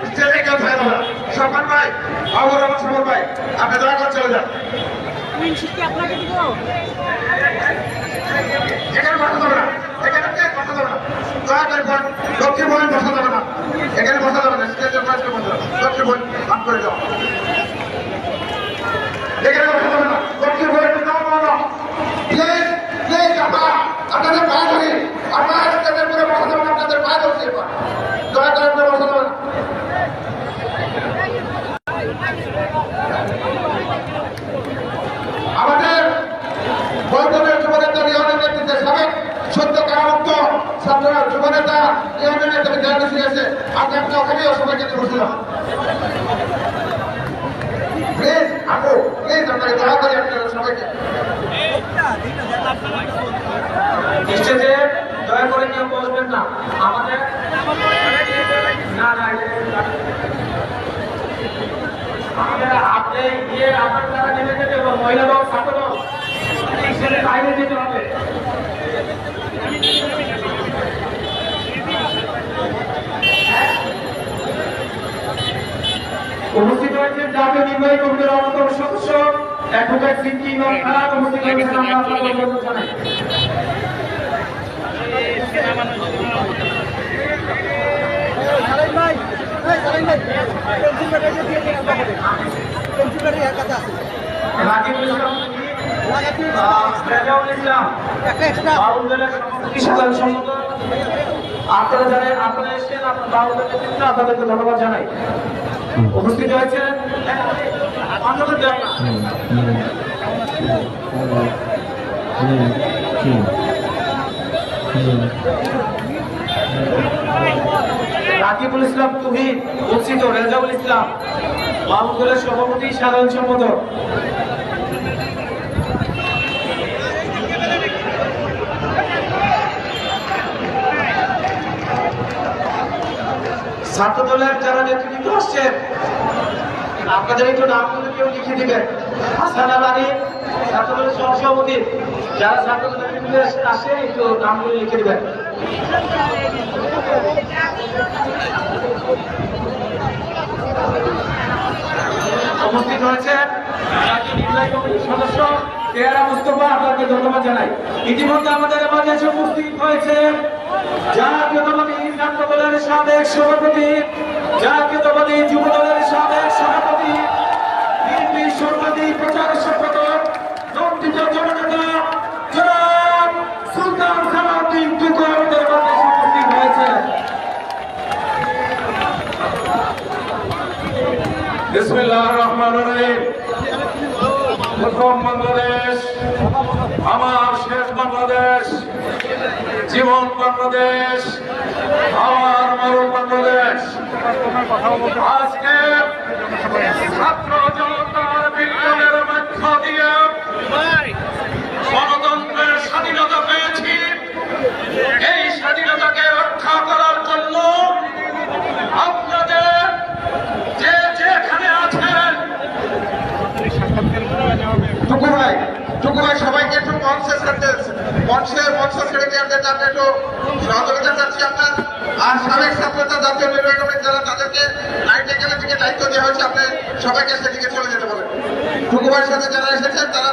স্টেজে কেউ থাকে না। সম্মান ভাই, আমার সম্মান ভাই, আপনি দয়া করে চলে যান। এখানে বসা যাবে না, এখানে বসা যাবে না, দয়া করে লক্ষ্মী বোন বসা যাবে না, এখানে বসা যাবে না, স্টেজের বয়স্ক বন্ধুরা লক্ষ্মী বোন ভাগ করে যাও, এখানে বসা যাবে না, লক্ষ্মী বোন নাম বলো প্লিজ প্লিজ। আপনাদের পায়ে ধরি, আপনারা স্টেজের পুরো বসা যাবে না, আপনাদের পায়ে ধরছি, দয়া করে আপনারা বসা যাবে না। আমাদের বর্তমানের যুবনেতা রিয়নের নেতৃত্বে সাবেক সত্য কারামুক্ত ছাত্ররা যুবনেতা রিয়নের নেতৃত্বে জানিয়ে গেছে, আজকে আপনি ওখানেও সবাইকে বসছিলাম। প্লিজ আপু, প্লিজ আপনাকে দয়া করে আপনারা সবাইকে স্টেজে দয়া করে কেউ বসবেন না। আমাদের না না আপনি গিয়ে আপনার দ্বারা নেমে যেতে এবং মহিলা লোক ছাত্র লোক বাইরে যেতে হবে। উপস্থিত হয়েছেন জাতীয় নির্বাহী কমিটির অন্যতম সদস্য অ্যাডভোকেট সিদ্দিক ইমাম খান, উপস্থিত হয়েছেন আমরা আপনাদের অনুরোধ জানাই। আপনারা জানেন, আপনারা এসেছেন, আপনাদেরকে ধন্যবাদ জানাই। উপস্থিত হয়েছেন রাকিবুল ইসলাম তুহিন, উপস্থিত রেজাউল ইসলাম মাহমুদুলের সভাপতি সাধারণ সম্পাদক। ছাত্র দলের যারা নেতৃত্ব আসছেন আপনাদের একটু নামগুলো কেউ লিখে দিবেন। হাসান আলী ছাত্র দলের সহসভাপতি, যারা ছাত্র দলের নেতৃত্বে আসে একটু নামগুলো লিখে দিবেন। উপস্থিত হয়েছেন জাতীয় নির্বাহী কমিটির সদস্য তেয়ারা মুস্তফা, আপনাকে ধন্যবাদ জানাই। ইতিমধ্যে আমাদের মাঝে উপস্থিত হয়েছে জাতীয়তাবাদী ছাত্র দলের সাবেক সভাপতি, জাতীয়তাবাদী যুব দলের সাবেক সভাপতি, বিএনপি সর্বাধিক প্রচার সম্পাদক নন্দিত জননেতা জনাব সুলতান সালাউদ্দিন টুকু আমাদের মাঝে উপস্থিত হয়েছে। বিসমিল্লাহির রহমানির রহিম। প্রথম বাংলাদেশ, আমার শেষ বাংলাদেশ, জীবন বাংলাদেশ, আমার মরণ বাংলাদেশ। আজকে ছাত্র জনতার বিপ্লবের মধ্য দিয়ে গণতন্ত্রের স্বাধীনতা পেয়েছি। এই স্বাধীনতাকে রক্ষা করার জন্য আপনাদের যে যেখানে আছেন টুকু ভাই সবাইকে একটু মঞ্চ ছেড়ে দিয়ে একটু সহযোগিতা চাচ্ছি আপনার। আর সাবেক ছাত্রতা জাতীয় নির্বাহী কমিটি যারা তাদেরকে লাইটে গেলে থেকে দায়িত্ব দেওয়া হয়েছে, আপনি সবাইকে সেদিকে চলে যেতে বলেন। টুকু ভাইয়ের সাথে যারা এসেছেন তারা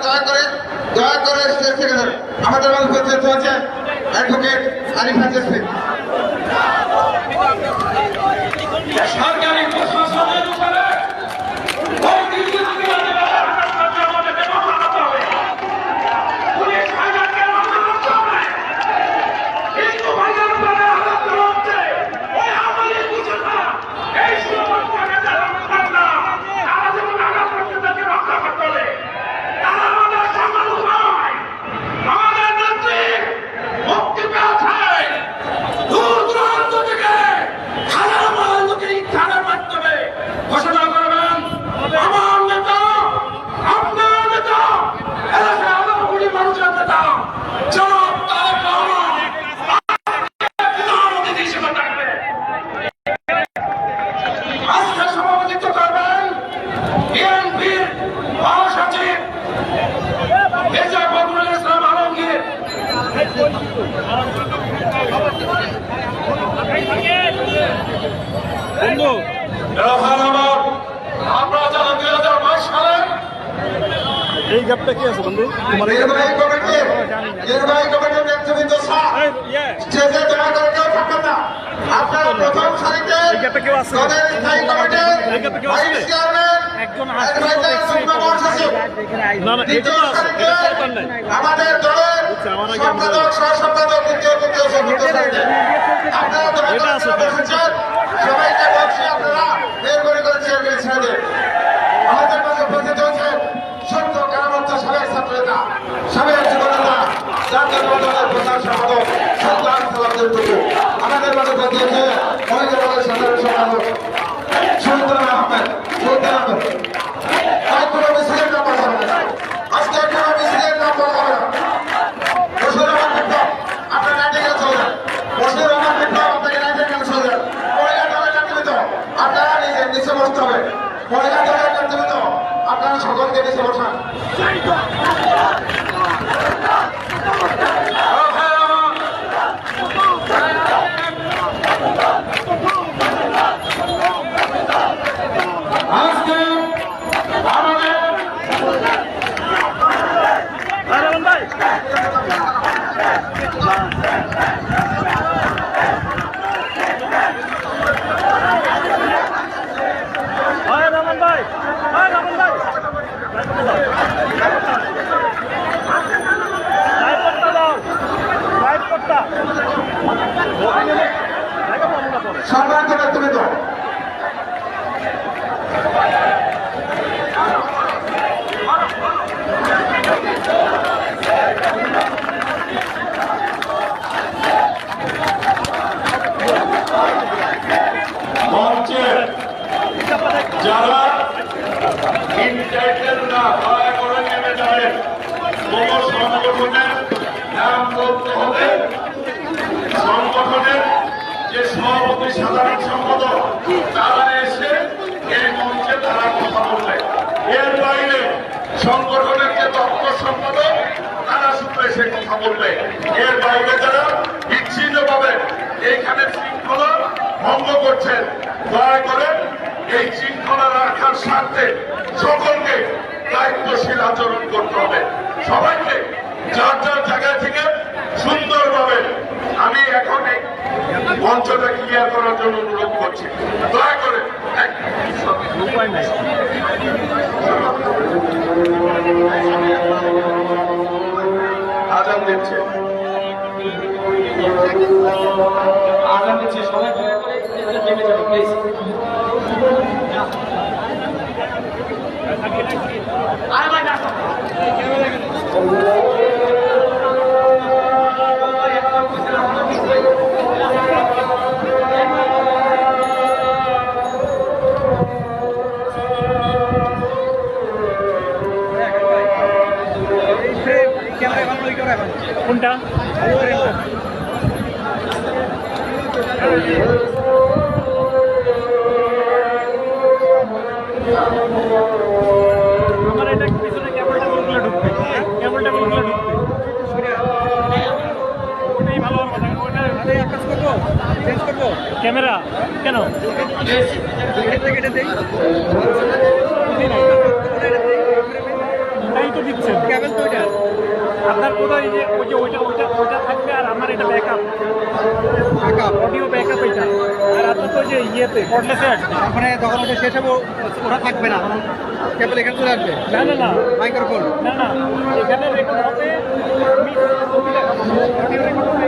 দয়া করে স্টেজ থেকে যাবেন। আমাদের মধ্যে উপস্থিত হয়েছে অ্যাডভোকেট আরিফ হাজি সিং। সরকারি প্রশাসনের উপরে আমরা যারা 2022 সালে এই গ্যাপটা কি আছে বন্ধু? নির্বাহী কমিটির নেতৃবৃন্দ স্টেজে দয়া করে কেউ থাকবেন না। আপনারা প্রথম সারিতে দলের স্থায়ী কমিটির ভাইস চেয়ারম্যান অ্যাডভাইজার সুপ্রিম মহাসচিব, দ্বিতীয় সারিতে আমাদের দলের সম্পাদক সহসম্পাদক, তৃতীয় সারিতে আপনারা দলের বসেছেন। সবাইকে বলছি আপনারা বের করে চেয়ারম্যান ছেড়ে দেন। আমাদের মাঝে উপস্থিত হয়েছেন সত্য কারামত্তা সাবেক ছাত্রনেতা, সাবেক যুবনেতা, জাতীয় দলের প্রধান সম্পাদক সুলতান সালাউদ্দিন টুকু। আমাদের মাঝে উপস্থিত হয়েছে মহিলা দলের সাধারণ সম্পাদক সুলতান আহমেদ। কোনো মিছিলের নাম বলা হবে না, আজকে কোনো মিছিলের নাম বলা হবে না। বসির রহমান বিপ্লব, আপনার নাইটিঙ্গেল চলে যান। বসির রহমান বিপ্লব, আপনাকে নাইটিঙ্গেল চলে যান। মহিলা দলের নেতৃত্ব আপনারা নিজের নিচে বসতে হবে। মহিলা দলের নেতৃত্ব আপনারা সকলকে নিচে বসান। আজকে আমাদের সম্মানিত নেতৃবৃন্দ, মঞ্চে যারা ইনটাইটেল না দয়া করে নেমে যাবেন। কোন সংগঠনের নাম বলতে হবে, সংগঠনের যে সভাপতি সাধারণ সম্পাদক তারা এসে এই মঞ্চে তারা কথা বলবে। এর বাইরে সংগঠনের যে দপ্তর সম্পাদক তারা শুধু এসে কথা বলবে। এর বাইরে যারা বিচ্ছিন্নভাবে এইখানে শৃঙ্খলা ভঙ্গ করছেন, দয়া করে এই শৃঙ্খলা রাখার স্বার্থে সকলকে দায়িত্বশীল আচরণ করতে হবে। সবাইকে যার যার জায়গা থেকে সুন্দরভাবে আমি এখন এই মঞ্চটা ক্লিয়ার করার জন্য অনুরোধ করছি। দয়া করে আজান দিচ্ছে, আজান দিচ্ছে, সবাই দয়া করে নেমে যাবে প্লিজ। আরে ভাই দেখো কোনটা? আমার এটা পিছনে ক্যামেরাটা বলগুলো ঢুকবে, ক্যামেরাটা বলগুলো ঢুকবে, ওটাই ভালো হবে। ওটা এক কাজ করবো, চেঞ্জ করবো ক্যামেরা। কেন এটাই তো দিচ্ছেন কেবল তো ওইটা আপনার কোথায় যে ওই যে ওইটা থাকবে, আর আমার এটা ব্যাকআপ অডিও ব্যাকআপ এটা, আর আপনার তো যে ইয়েতে কর্ডলেসে আসবে, মানে যখন ওটা শেষ হবে ওটা থাকবে না, কেবল এখানে চলে আসবে। না না না মাইক্রোফোন না না, এখানে রেকর্ড হবে, আমি ছবি দেখাবো, অডিও রেকর্ড হবে।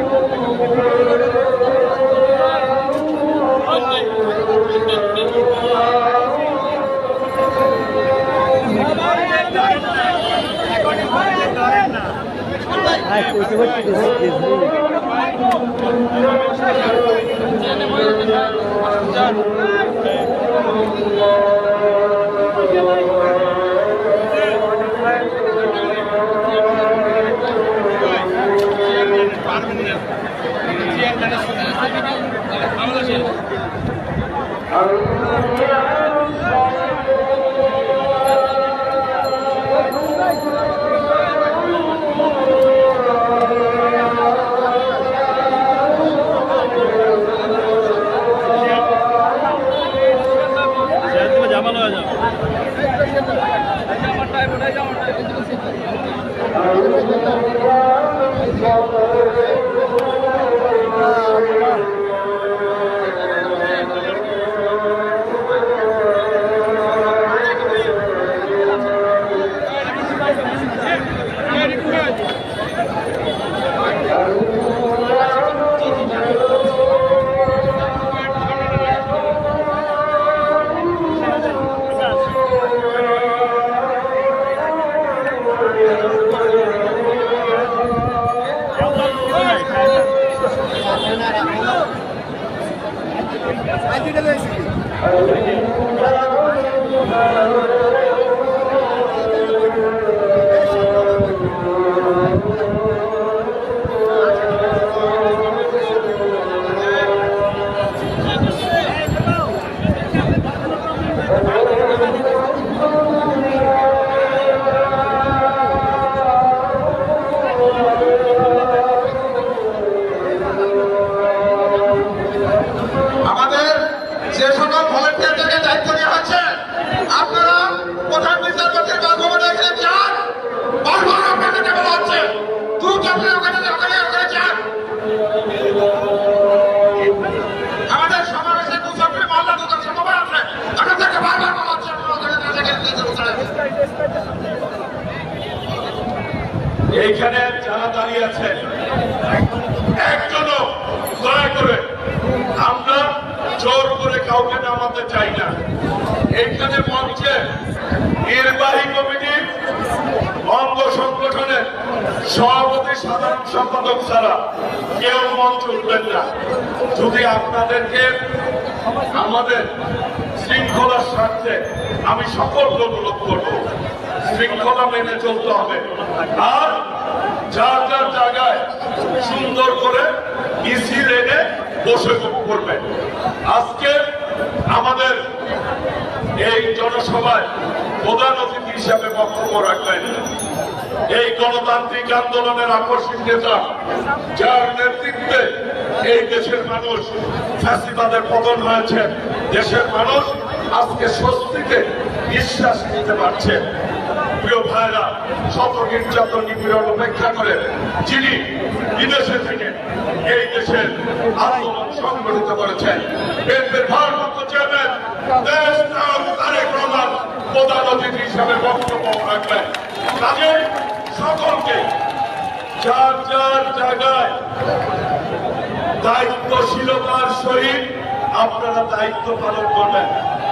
আমাদের যে সকল ভলেন্টিয়ারদেরকে দায়িত্ব দেওয়া হচ্ছে, আপনারা প্রধান বিচারপতির বাসভবনে এখানে যান। বারবার আপনাদেরকে বলা হচ্ছে দ্রুত আপনি ওখানে যান। আমাদের সমাবেশে মুসাফির মাল্লা দোকান সময় আছে, আপনাদেরকে বারবার বলা হচ্ছে আপনারা ওখানে না যেতে এইখানে যারা দাঁড়িয়ে আছেন একজনও দয়া করে, আমরা জোর করে কাউকে নামাতে চাই না। এইখানে মঞ্চে নির্বাহী কমিটির অঙ্গ সংগঠনের সভাপতি, সাধারণ সম্পাদক ছাড়া কেউ মঞ্চ উঠবেন না। যদি আপনাদেরকে আমাদের শৃঙ্খলার স্বার্থে আমি সকলকে অনুরোধ করব, শৃঙ্খলা মেনে চলতে হবে। আর যার যার জায়গায় সুন্দর করে মিছিল এনে বসে করবেন। আজকে আমাদের এই জনসভায় প্রধান অতিথি হিসাবে বক্তব্য রাখবেন এই গণতান্ত্রিক আন্দোলনের আকর্ষণ নেতা, যার নেতৃত্বে এই দেশের মানুষ ফ্যাসিবাদের পতন হয়েছে। দেশের মানুষ আজকে স্বস্তিতে নিঃশ্বাস নিতে পারছে। প্রিয় ভাইরা, শত নির্যাতন নিপীড়ন উপেক্ষা করে যিনি বিদেশে থেকে এই দেশের আন্দোলন সংগঠিত করেছেন, বিএনপির ভারপ্রাপ্ত চেয়ারম্যান দেশ নায়ক তারেক রহমান প্রধান অতিথি হিসাবে বক্তব্য রাখবেন। কাজেই সকলকে যার যার জায়গায় দায়িত্বশীলতার সহিত আপনারা দায়িত্ব পালন করবেন।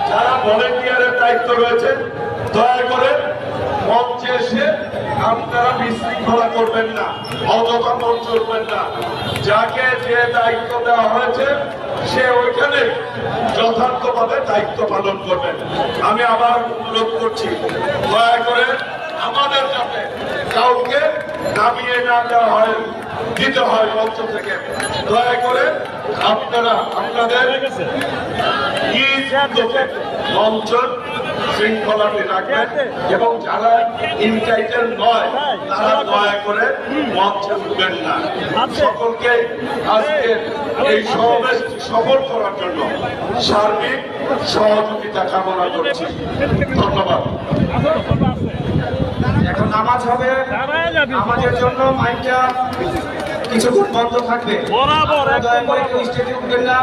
যারা ভলেন্টিয়ারের দায়িত্ব রয়েছে, দয়া করে মঞ্চে এসে আপনারা বিশৃঙ্খলা করবেন না, অযথা মঞ্চ উঠবেন না। যাকে যে দায়িত্ব দেওয়া হয়েছে সে ওইখানে যথার্থভাবে দায়িত্ব পালন করবেন। আমি আবার অনুরোধ করছি, দয়া করে আমাদের যাতে কাউকে নামিয়ে না দেওয়া হয়, দিতে হয় মঞ্চ থেকে। দয়া করে আপনারা আপনাদের মঞ্চ শৃঙ্খলাটি রাখবেন এবং যারা ইনটাইটেল নয় তারা দয়া করে মঞ্চে উঠবেন না। সকলকে আজকে এই সমাবেশটি সফল করার জন্য সার্বিক সহযোগিতা কামনা করছি। ধন্যবাদ। এখন নামাজ হবে, নামাজের জন্য মাইকটা কিছুক্ষণ বন্ধ থাকবে। দয়া করে কেউ স্টেজে উঠবেন না।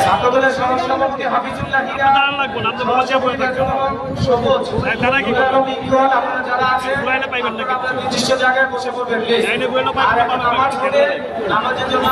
ছাত্রদলের সহসভাপতি হাফিজুল্লাহ হিরা, সবুজ, বিজ্ঞান, আপনারা যারা আছেন আপনারা নির্দিষ্ট জায়গায় বসে পড়বেন প্লিজ। আর এখন নামাজ হবে, নামাজের জন্য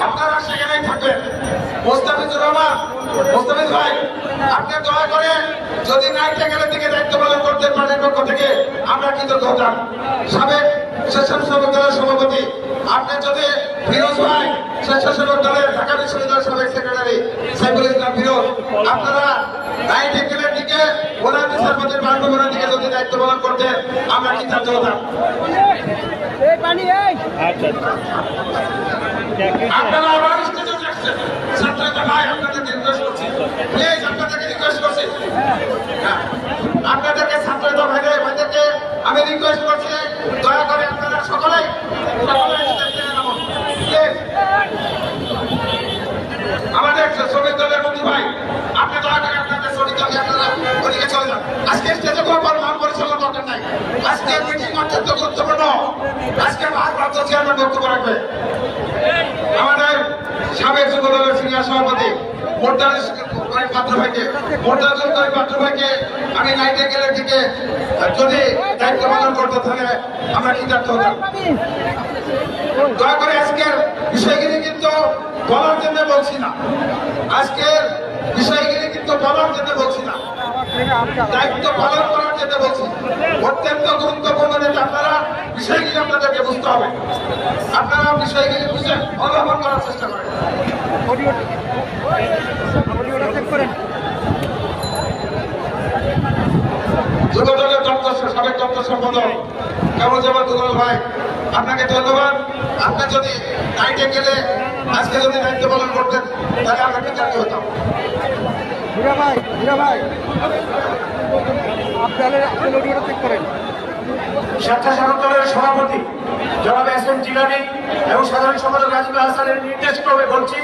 আপনারা সেখানেই থাকবেন। মোস্তাফিজুর রহমান, মোস্তাফিজ ভাই, আপনি দয়া করে যদি নাইটে গেলে দিকে দায়িত্ব পালন করতে পারেন পক্ষ থেকে আমরা কৃতজ্ঞ হতাম। সাবেক স্বেচ্ছাসেবক দলের সভাপতি আপনি যদি ফিরোজ ভাই, স্বেচ্ছাসেবক দলের ঢাকা বিশ্ববিদ্যালয়ের সাবেক সেক্রেটারি সাইফুল ইসলাম ফিরোজ, আপনারা নাইটে গেলের দিকে ওনার বিচারপতির বাসভবনের দিকে যদি দায়িত্ব পালন করতেন আমরা কৃতজ্ঞ হতাম। আপনারা আবার স্টেজে যাচ্ছেন, ছাত্রটা ভাই আপনাদেরকে রিকোয়েস্ট করছি, প্লিজ আপনাদেরকে রিকোয়েস্ট করছি, আপনাদেরকে ছাত্রটা ভাইদেরকে আমি রিকোয়েস্ট করছি, দয়া করে আপনারা সকলেই আমাদের শ্রমিক দলের মন্ত্রী ভাই, আপনি দয়া করে আপনাদের শ্রমিক দলকে আপনারা ওদিকে চলে যান। আজকে স্টেজে কোনো মান পরিচালনা দরকার নাই, আজকে মিটিং অত্যন্ত গুরুত্বপূর্ণ। আজকে ভারপ্রাপ্ত চেয়ারম্যান বক্তব্য রাখবে আমাদের সাবেক যুব দলের সিনিয়র সভাপতি পাত্র ভাইকে আমি নাইটেঙ্গেলের দিকে যদি দায়িত্ব পালন করতে তাহলে আমরা কৃতার্থ হতাম। দয়া করে আজকের বিষয়গুলি কিন্তু বলার জন্য বলছি না, আজকের বিষয়গুলি কিন্তু বলার জন্য বলছি না, দায়িত্ব পালন করার জন্য বলছি। অত্যন্ত গুরুত্বপূর্ণ যে আপনারা বিষয়গুলি আপনাদেরকে বুঝতে হবে, আপনারা বিষয়গুলি বুঝে অবলম্বন করার চেষ্টা করেন। যুব দলের সাবেক দপ্তর সম্পাদক কামরুজ্জামান দুলাল ভাই, আপনাকে ধন্যবাদ। আপনি যদি নাইটে গেলে আজকে যদি দায়িত্ব পালন করতেন তাহলে আমরা কৃতজ্ঞ হতাম। স্বেচ্ছাসেবক দলের সভাপতি জনাব এস এম জিলানী এবং সাধারণ সম্পাদক রাজীব হাসানের নির্দেশ ক্রমে বলছি,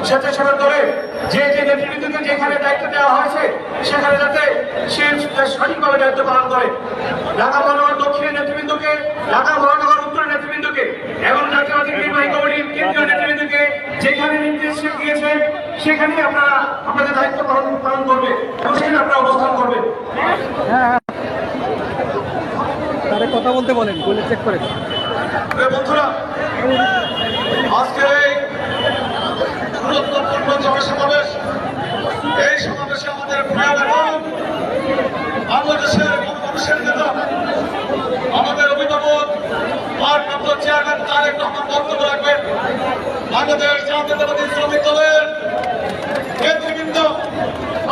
স্বেচ্ছাসেবক দলের যে যে নেতৃবৃন্দকে যেখানে দায়িত্ব দেওয়া হয়েছে সেখানে যাতে সে সঠিকভাবে দায়িত্ব পালন করে। ঢাকা মহানগর দক্ষিণের নেতৃবৃন্দকে, ঢাকা মহানগর উত্তরের নেতৃবৃন্দকে এবং জাতীয়তাবাদী নির্বাহী কমিটির কেন্দ্রীয় নেতৃবৃন্দকে যেখানে নির্দেশ দিয়েছে সেখানে আপনারা আপনাদের দায়িত্ব পালন করবে এবং সেখানে আপনারা অবস্থান করবে। তারে কথা বলতে বলেন, বলে চেক করে। বন্ধুরা, আজকের এই গুরুত্বপূর্ণ জনসমাবেশ, এই সমাবেশে আমাদের প্রিয় নেতা, বাংলাদেশের মানুষের নেতা, আমাদের অভিভাবক ভারপ্রাপ্ত চেয়ারম্যান তারেক রহমান বক্তব্য রাখবেন। বাংলাদেশ জাতীয়তাবাদী শ্রমিক দলের নেতৃবৃন্দ,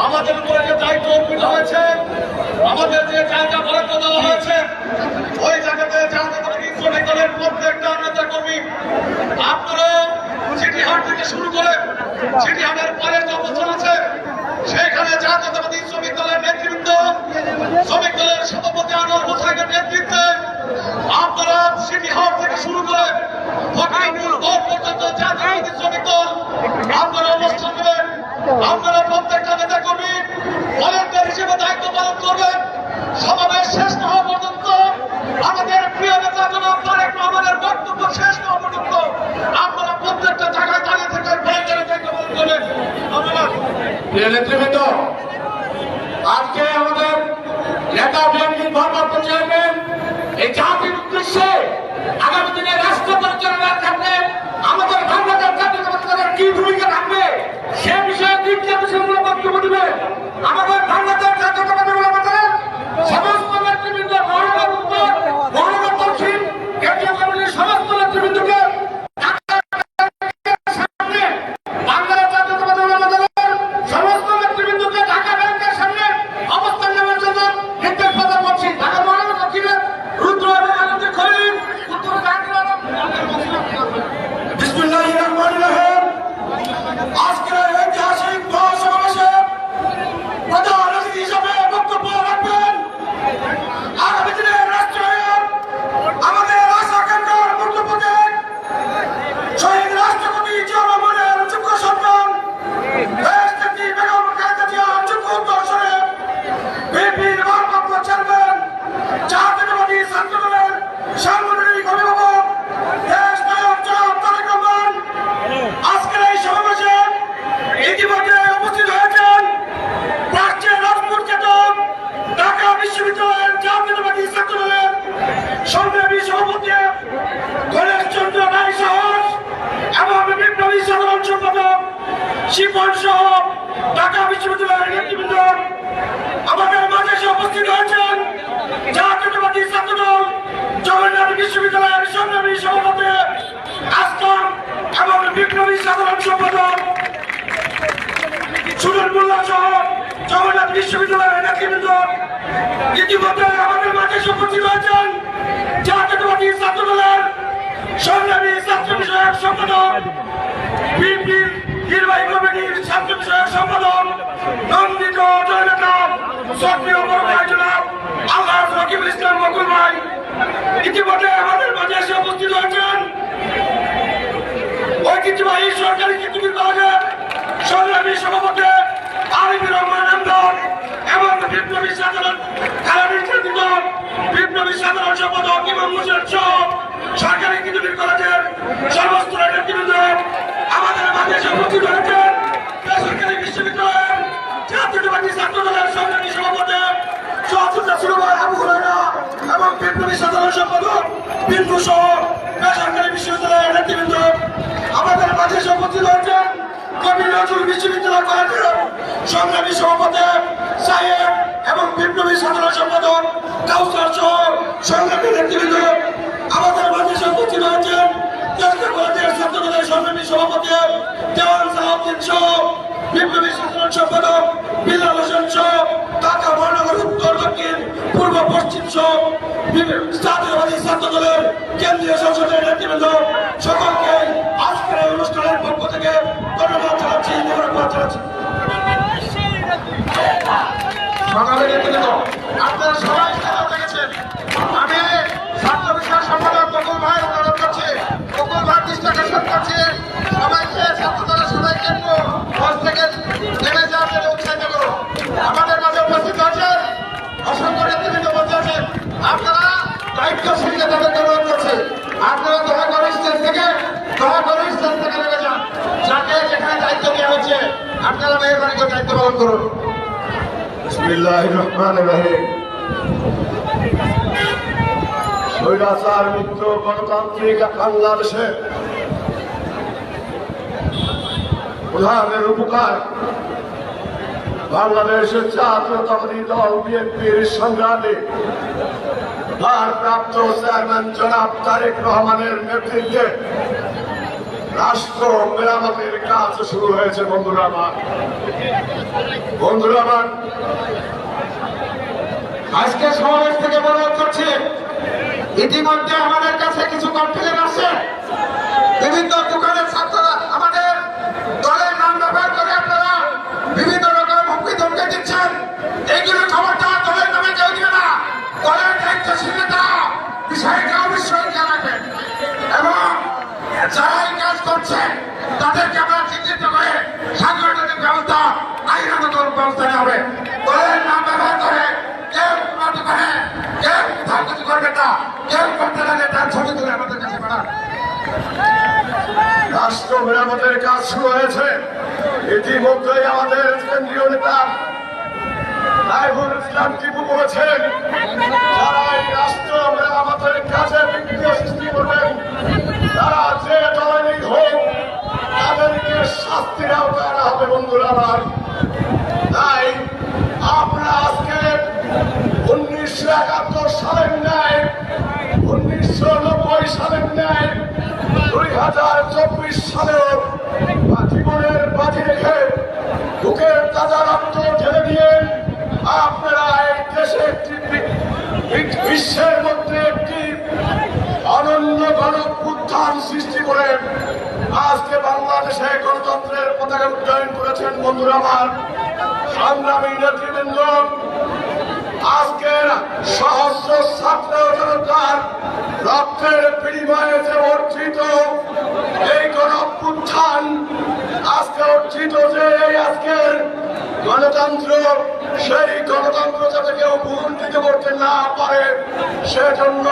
আমাদের উপরে যে দায়িত্ব অর্পিত হয়েছে, আমাদের যে জায়গা বরাদ্দ দেওয়া হয়েছে, ওই জায়গাতে জাতীয়তাবাদী শ্রমিক দলের প্রত্যেকটা নেতা কর্মী আপনারা সিটি হাট থেকে শুরু করে সিটি হাটের পরের যে অবস্থান আছে সেখানে জাতীয়তাবাদী শ্রমিক দলের নেতৃবৃন্দ, শ্রমিক দলের সভাপতি আনোয়ার হোসেনের নেতৃত্বে আপনারা সিটি হাট থেকে শুরু করে ফকিরপুর বোর্ড পর্যন্ত জাতীয়তাবাদী শ্রমিক দল আপনারা অবস্থান নেবেন। আপনারা প্রত্যেকটা নেতা কর্মী ভলান্টিয়ার হিসেবে দায়িত্ব পালন করবেন। সমাবেশ শেষ না হওয়া পর্যন্ত, আমাদের প্রিয় নেতা জনাব তারেক রহমানের বক্তব্য শেষ না হওয়া পর্যন্ত আপনারা প্রত্যেকটা জায়গায় দাঁড়িয়ে থেকে ভলান্টিয়ারের দায়িত্ব পালন করবেন। আপনারা নেতৃবৃন্দ, আজকে আমাদের নেতা বিএনপির ভারপ্রাপ্ত চেয়ারম্যান এই জাতির উদ্দেশ্যে আগামী দিনে রাষ্ট্র পরিচালনার ক্ষেত্রে আমাদের বাংলাদেশ জাতীয়তাবাদী দলের কি ভূমিকা থাকবে সে বিষয়ে দিক নির্দেশমূলক বক্তব্য দিবেন আমাদের বাংলাদেশ জাতীয়তাবাদী দলের সমস্ত নেতৃবৃন্দ, মহানগর উত্তর, মহানগর দক্ষিণ, কেন্দ্রীয় কমিটির সমস্ত নেতৃবৃন্দকে আজকের ঐতিহাসিক মহাসমাবেশে প্রধান শিপন সহ ঢাকা বিশ্ববিদ্যালয়ের নেতৃবৃন্দ আমাদের মাঝে এসে উপস্থিত হয়েছেন জাতীয়তাবাদী ছাত্রদল জগন্নাথ বিশ্ববিদ্যালয়ের সংগ্রামী সভাপতি আসলাম এবং বিপ্লবী সাধারণ সম্পাদক সুজন মোল্লা সহ জগন্নাথ বিশ্ববিদ্যালয়ের নেতৃবৃন্দ। ইতিমধ্যে আমাদের মাঝে এসে উপস্থিত হয়েছেন জাতীয়তাবাদী ছাত্রদলের সংগ্রামী ছাত্র বিষয়ক সম্পাদক বিএনপির নির্বাহী কমিটির ছাত্র বিষয়ক সম্পাদক নন্দিত জয়নেতা সক্রিয় বড় ভাই জনাব আল্লাহ রকিবুল ইসলাম মকুল ভাই। ইতিমধ্যে আমাদের মাঝে এসে উপস্থিত হয়েছেন ঐতিহ্যবাহী সরকারি কৃষি কলেজের সংগ্রামী সভাপতি আরিফুর রহমান আমদার এবং বিপ্লবী সাধারণ বিপ্লবী সাধারণ সম্পাদক ইমাম হোসেন সহ সরকারি কৃষি কলেজের সর্বস্তরের নেতৃবৃন্দ আমাদের মাঝে এসে উপস্থিত হয়েছেন বেসরকারি বিশ্ববিদ্যালয়ের জাতীয়তাবাদী ছাত্রদলের সংগ্রামী সভাপতি সহযোদ্ধা সুরভাই আবু হুরায়রা এবং বিপ্লবী সাধারণ সম্পাদক বিন্দু সহ বেসরকারি বিশ্ববিদ্যালয়ের নেতৃবৃন্দ আমাদের মাঝে এসে উপস্থিত হয়েছেন কবি নজরুল বিশ্ববিদ্যালয় কলেজের সংগ্রামী সভাপতি সাহেব এবং বিপ্লবী সাধারণ সম্পাদক কাউসার সহ সংগ্রামী নেতৃবৃন্দ আমাদের মাঝে এসে উপস্থিত হয়েছেন কলেজের ছাত্রদলের সংগ্রামী সভাপতি দেওয়ান সাহাউদ্দিন সহ বিপ্লবী সাধারণ সম্পাদক বিলাল হোসেন সহ ঢাকা মহানগর উত্তর দক্ষিণ পূর্ব পশ্চিম সহ জাতীয়বাদী ছাত্রদলের কেন্দ্রীয় সংসদের নেতৃবৃন্দ সকলকে আজকের এই অনুষ্ঠানের পক্ষ থেকে ধন্যবাদ জানাচ্ছি, মোবারকবাদ জানাচ্ছি। সকালে নেতৃবৃন্দ আপনারা সবাই খেলা দেখেছেন। আমি ছাত্র বিষয় সম্পাদক বকুল ভাই অনুরোধ করছি, বকুল ভাই দৃষ্টি করছি সবাইকে ছাত্রদলের সবাইকে মঞ্চ থেকে নেমে যাওয়ার জন্য উৎসাহিত করুন। আমাদের মাঝে উপস্থিত আছেন অসংখ্য নেতৃবৃন্দ বলতে আছেন, আপনারা দায়িত্বশীলকে তাদের অনুরোধ করছে আপনারা দয়া করে স্টেজ থেকে নেমে যান। যাকে যেখানে দায়িত্ব দেওয়া হচ্ছে আপনারা মেহরবানি করে দায়িত্ব পালন করুন। বিসমিল্লাহির রহমানির রহিম। স্বৈরাচার মুক্ত গণতান্ত্রিক বাংলাদেশে প্রধানের উপকার বাংলাদেশের জাতীয়তাবাদী দল বিএনপির সংগ্রামী ভারপ্রাপ্ত চেয়ারম্যান জনাব তারেক রহমানের নেতৃত্বে রাষ্ট্র মেরামতের কাজ শুরু হয়েছে। বন্ধুরা আমার আজকে সমাবেশ থেকে অনুরোধ করছি, ইতিমধ্যে আমাদের কাছে কিছু কমপ্লেন আছে। বিভিন্ন দোকানের ছাত্ররা আমাদের দলের নাম ব্যবহার করে আপনারা বিভিন্ন রকম হুমকি ধমকি দিচ্ছেন। এইগুলো খবরটা দলের নামে কেউ দিবে না। দলের দায়িত্বশীল নেতা বিষয়টা অবশ্যই জানাবেন এবং যারা এই কাজ করছে তাদেরকে আমরা চিহ্নিত করে সাংগঠনিক ব্যবস্থা আইনগত ব্যবস্থা নেওয়া হবে। দলের নাম ব্যবহার করে কেউ করে কেউ কিছু করবে না, কেউ করতে লাগে তার ছবি তুলে আমাদের কাছে পাঠান। রাষ্ট্র মেরামতের কাজ শুরু হয়েছে। ইতিমধ্যেই আমাদের কেন্দ্রীয় নেতা রাইফুল ইসলাম টিপু বলেছেন, যারা এই রাষ্ট্র মেরামতের কাজে বিঘ্ন সৃষ্টি করবেন তারা যে দলেরই হোক তাদেরকে শাস্তির আওতায় আনা হবে। বন্ধুরা আমার, তাই আমরা আজকে 1971 সালের ন্যায় 1990 সালের ন্যায় 2024 সালেও জীবনের বাজি রেখে বুকের তাজা রক্ত ঢেলে দিয়ে আপনারা এই দেশে বিশ্বের মধ্যে একটি অনন্য গণঅভ্যুত্থান সৃষ্টি করেন আজকে বাংলাদেশে গণতন্ত্রের পতাকা উড্ডয়ন করেছেন। বন্ধুরা আমার, সংগ্রামী নেতৃবৃন্দ, আজকের সহস্র ছাত্র জনতার রক্তের বিনিময়ে যে অর্জিত এই গণঅভ্যুত্থান, আজকে অর্জিত যে এই আজকের গণতন্ত্র, সেই গণতন্ত্র যাতে কেউ ভুল দিতে করতে না পারে সেজন্য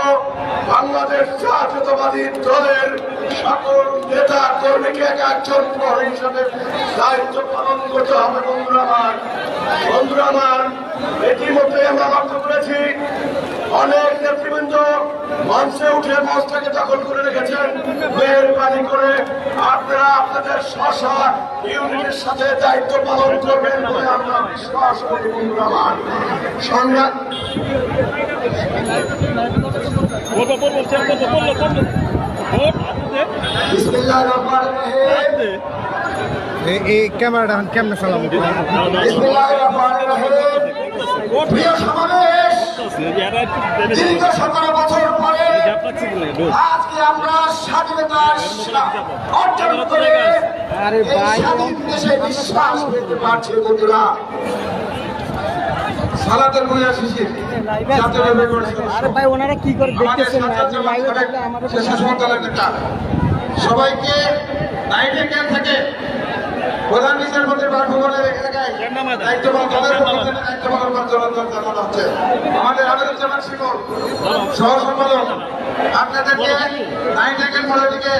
বাংলাদেশ জাতীয়তাবাদী দলের সকল নেতা কর্মীকে একজন প্রহরী হিসাবে দায়িত্ব পালন করতে হবে। বন্ধুরা আমার ইতিমধ্যে আমরা লক্ষ্য করেছি অনেক নেতৃবৃন্দ মঞ্চে উঠে মঞ্চটাকে দখল করে রেখেছেন। মেহরবানি করে আপনারা আপনাদের স্ব ইউনিটের সাথে দায়িত্ব পালন করবেন বলে আমরা বিশ্বাস করি। বন্ধুরা আমার সংগ্রাম বিসমিল্লাহির রহমানির রহিম। এই ক্যামেরাটা কেমনে চালাবো? বিসমিল্লাহির রহমানির রহিম। প্রিয় সমাবেশ, দীর্ঘ 17 বছর পরে আজকে আমরা স্বাধীনতা অর্জন করে এই স্বাধীন দেশে বিশ্বাস করতে পারছি। বন্ধুরা, সালাতের মুয়া শিশির জাতীয় আরে ভাই ওনারা কি করে দেখতেছেন না? আপনি লাইভে থাকলে আমাদের সবাইকে নাইটিঙ্গেল থেকে প্রধান বিচারপতির বাসভবনের এলাকায় দায়িত্ব পালন করার জন্য জানানো হচ্ছে। আমাদের আমিরুজ্জামান শিমুল সহ সম্পাদক আপনাদেরকে নাইটিঙ্গেল মোড়ের দিকে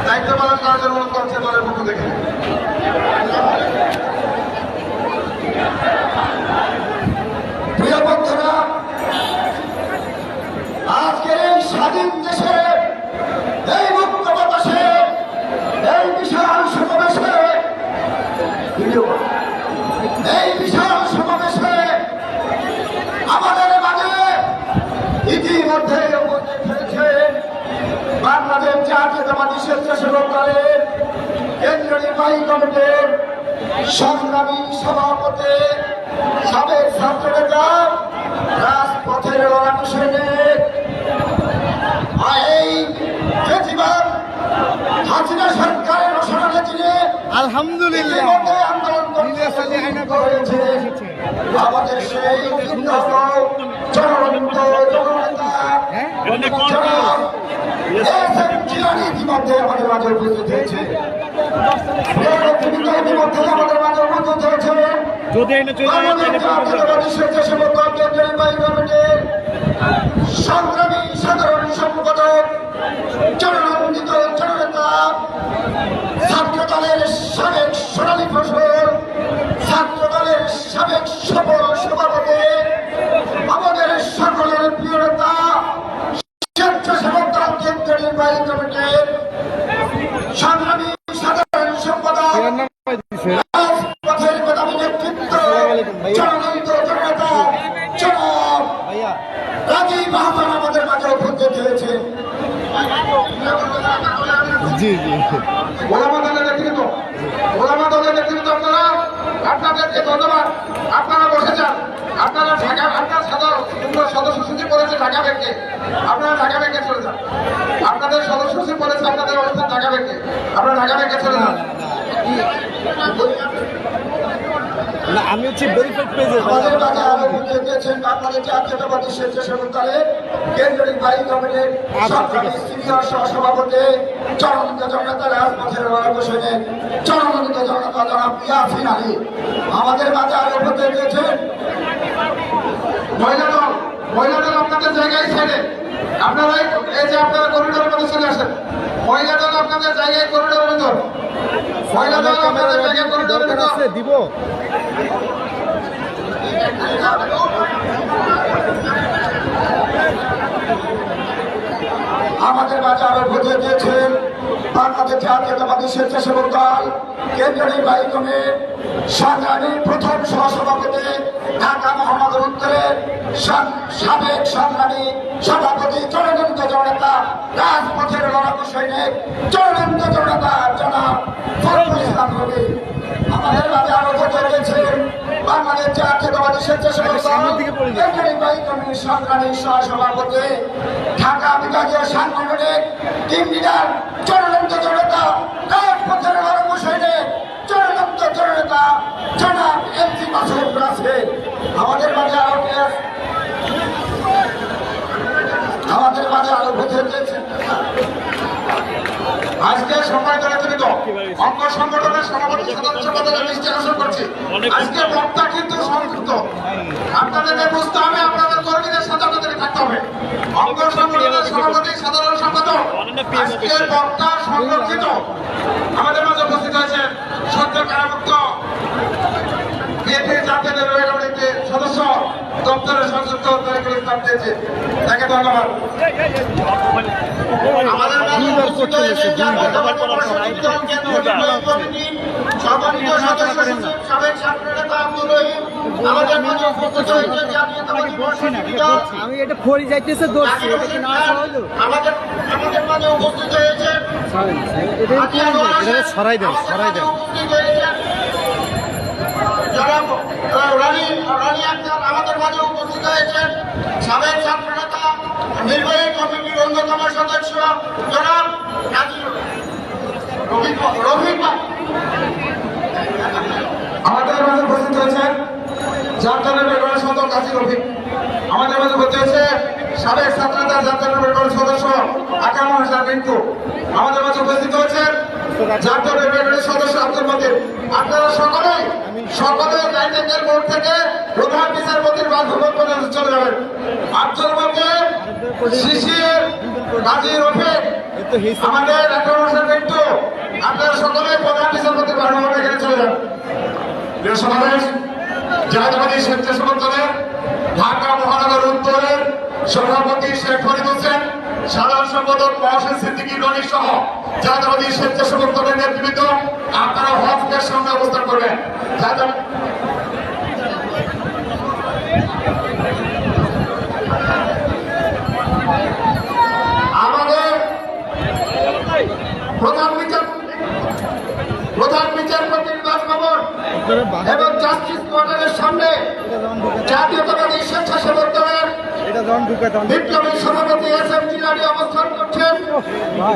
দায়িত্ব পালন করার জন্য অনুরোধ করছে দলের পক্ষ থেকে। প্রিয় বন্ধুরা, আজকের এই স্বাধীন দেশে এই মুক্ত বাতাসে এই বিশাল সমাবেশে আমাদের মাঝে ইতিমধ্যে উপস্থিত হয়েছে বাংলাদেশ জাতীয়তাবাদী স্বেচ্ছাসেবক দলের কেন্দ্রীয় নির্বাহী কমিটির সংগ্রামী সভাপতি সাবেক ছাত্র নেতা রাজপথের লড়াকু সৈনিক এই বেশিরভাগ হাসিনা সরকারের রসনালে চিনে আলহামদুলিল্লাহ ইতিমধ্যে আন্দোলন করেছে আমাদের সেই জননেতা ইতিমধ্যে আমাদের মাঝে উপস্থিত হয়েছে। ইতিমধ্যে আমাদের মাঝে উপস্থিত হয়েছে স্বেচ্ছাসেবক দল কেন্দ্রীয় নির্বাহী কমিটির সংগ্রামী সাধারণ সম্পাদক জননন্দিত জননেতা ছাত্র দলের সাবেক সোনালী ফসল ছাত্র দলের সাবেক সফল সভাপতি আমাদের সকলের প্রিয় নেতা স্বেচ্ছাসেবক দল কেন্দ্রীয় নির্বাহী কমিটির সংগ্রামী সাধারণ সম্পাদক পথের মেধাবী নেতৃত্ব জননন্দিত জননেতা জনাব রাজীব মাহাতান আমাদের মাঝে উপস্থিত হয়েছে। জি জি ওলামা দলের নেতৃত্ব আপনাদেরকে ধন্যবাদ। আপনারা বসে যান। আপনারা ঢাকা আপনার সদস্য সচিব বলেছে ঢাকা ব্যাংকে, আপনারা ঢাকা ব্যাংকে চলে যান। আপনাদের সদস্য সচিব বলেছে আপনাদের অবস্থান ঢাকা ব্যাংকে, আপনারা ঢাকা ব্যাংকে চলে যান। না আমি হচ্ছে ভেরিফাইড পেজে আমাদের মাঝে আরো উপস্থিত হয়েছেন বাংলাদেশ জাতীয়তাবাদী স্বেচ্ছাসেবক দলের কেন্দ্রীয় নির্বাহী কমিটির সরকারি সিনিয়র সহসভাপতি জননন্দিত জননেতা রাজপথের লড়াকু সৈনিক জননন্দিত জননেতা জনাব ইয়াসিন আলী। আমাদের মাঝে আরো উপস্থিত হয়েছেন মহিলা দল আপনাদের জায়গায় ছেড়ে আপনারা এই যে আপনারা করিডোরের মধ্যে চলে আসেন। মহিলা দল আপনাদের জায়গায় করিডোরের ভিতর, মহিলা দল আপনাদের জায়গায় করিডোরের ভিতর দিব। আমাদের মাঝে আরো বুঝে দিয়েছেন বাংলাদেশ জাতীয়তাবাদী স্বেচ্ছাসেবক দল কেন্দ্রীয় নির্বাহী কমিটির সংগ্রামী প্রথম সহসভাপতি ঢাকা মহানগর উত্তরের সাবেক সংগ্রামী সভাপতি জননন্দিত জননেতা রাজপথের লড়াকু সৈনিক জননন্দিত জননেতা জনাব ফখরুল ইসলাম রবি। আমাদের মাঝে আরো বুঝে দিয়েছেন বাংলাদেশ জাতীয়তাবাদী স্বেচ্ছাসেবক দল কেন্দ্রীয় নির্বাহী কমিটির সংগ্রামী সহসভাপতি ঢাকা বিভাগীয় সাংগঠনিক টিম লিডার জননন্দিত জননেতা রাজপথের লড়াকু সৈনিক জননন্দিত জননেতা জনাব এমপি মাসুদ রাশেদ। আমাদের মাঝে আরো বুঝে দিয়েছেন আজকে সম্মানিত নেতৃত্ব অঙ্গ সংগঠনের সভাপতি সদস্য পদে দৃষ্টি আকর্ষণ করছি। আজকে বক্তা কিন্তু সংযুক্ত, আপনাদেরকে বুঝতে হবে আপনাদের কর্মীদের সাথে আপনাদেরকে থাকতে হবে। অঙ্গ সংগঠনের সভাপতি সাধারণ সম্পাদক আজকের বক্তা সংরক্ষিত আমাদের মাঝে উপস্থিত আছেন সদ্য কারামুক্ত বিএনপির জাতীয় নির্বাহী কমিটির সদস্য দপ্তরের সংযুক্ত তরিকুল ইসলাম চেয়েছে, তাকে ধন্যবাদ। আমাদের মাঝে উপস্থিত হয়েছে জাতীয় কেন্দ্রীয় নির্বাহী কমিটি সম্মানিত সদস্য সচিব সাবেক ছাত্র নেতা আব্দুল রহিম, আমাদের মাঝে উপস্থিত হয়েছে জাতীয়তাবাদী বর্ষসেবিকা আমি এটা ফরি যাইতেছে দৌড়ছি এটা কি না হলো আমাদের মাঝে উপস্থিত হয়েছে এটা সরাই দেন উপস্থিত হয়েছে জনাব রানী আক্তার, আমাদের মাঝে উপস্থিত হয়েছেন সাবেক ছাত্র নেতা নির্বাহী কমিটির অন্যতম সদস্য জনাব রফিক। আমাদের মাঝে উপস্থিত হয়েছেন জাতীয় নির্বাহী কমিটির সদস্য কাজী রফিক। আমাদের মাঝে উপস্থিত হয়েছে সাবেক ছাত্রনেতা জাতীয় নির্বাহী কমিটির সদস্য আকাম হাসান রিঙ্কু। আমাদের মাঝে উপস্থিত হয়েছেন জাতীয় নির্বাহী কমিটির সদস্য আব্দুল মতিন। আপনারা সকলে রাইটেকের বোর্ড থেকে প্রধান বিচারপতির বাসভবনে চলে যাবেন। আব্দুল মতিন, শিশির, কাজী রফিক, আমাদের আকাম হাসান রিঙ্কু, আপনারা সকলে প্রধান বিচারপতির বাসভবনে এখানে চলে যান। প্রিয় সমাবেশ, জাতীয়তাবাদী স্বেচ্ছাসেবক দলের ঢাকা মহানগর উত্তরের সভাপতি শেখ ফরিদ হোসেন, সাধারণ সম্পাদক মহসিন সিদ্দিকী রনি সহ জাতীয়তাবাদী স্বেচ্ছাসেবক দলের নেতৃবৃন্দ আপনারা হজের সামনে অবস্থান করবেন। আমাদের প্রধান বিচারপতির বাসভবন এবং জাস্টিস কোয়ার্টারের সামনে জাতীয়তাবাদী স্বেচ্ছাসেবক দলের বিপ্লবী সভাপতি এস.এম. জিলানী অবস্থান করছেন।